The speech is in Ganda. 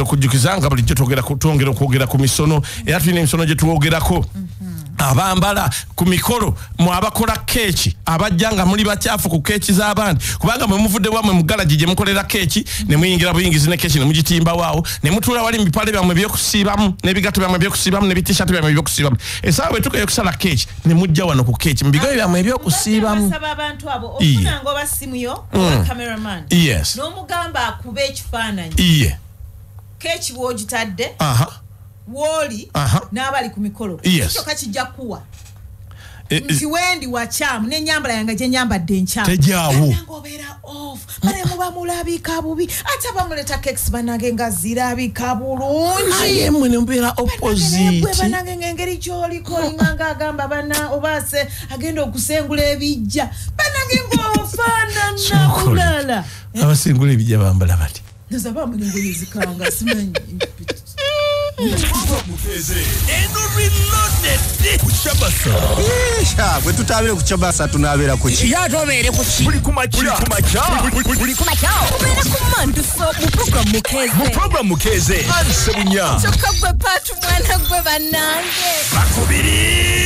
okujjukizanga bulijjo twongera okwogera ku misono era tulina emisono gye twogerako abambala ku mikolo mu abakola keeki abajjanga muli bakyafu ku keeki z'abandi kubanga mwe muvudde wamwe mu galaji gye mukolera keeki ne muyingira buyingizi ne keeki ne mugitimba waawo ne mutuula wali mu bipale byammwe by'okusiibamu n'ebigato byammwe by'okusiibamu ne bitishaati byammwe by'okusiibamu essaawa bwe tukayo okusala keeki ne mujja wano ku keeki mu bigoye byammwe eby'okusiibamu basaba abantu abo ofunanga oba simuyo oba cameraman yes n'omugamba akuba ekifaananyi iye keeki w'ogitadde woli n'abali ku mikolo ekyo kakijja kuwa nti wendi wakyamu n'ennyambala yange gye nyambadde enkyamu tejaawo obeera off bale muba mulabika bubi ate bamuleta keks banange nga zirabika bulungi aye mmwe ne mubeera opposite banange ng'engeri gy'oliko nganga agamba bana obaase agenda okusengula ebijja banange ng'ofaanana bulala abasengula ebijja bambala bati naza bamulingoye zikanga simanyi Mukeeze eno reloaded kuchabasa bwe tutabire kuchabasa tunabeera ku ki ya tobeere ku ki buli kumacha obeera ku Emmanduso mu program Mukeeze Ssebunya kyokka gwe Patriko mwana gwe bannange bakubiri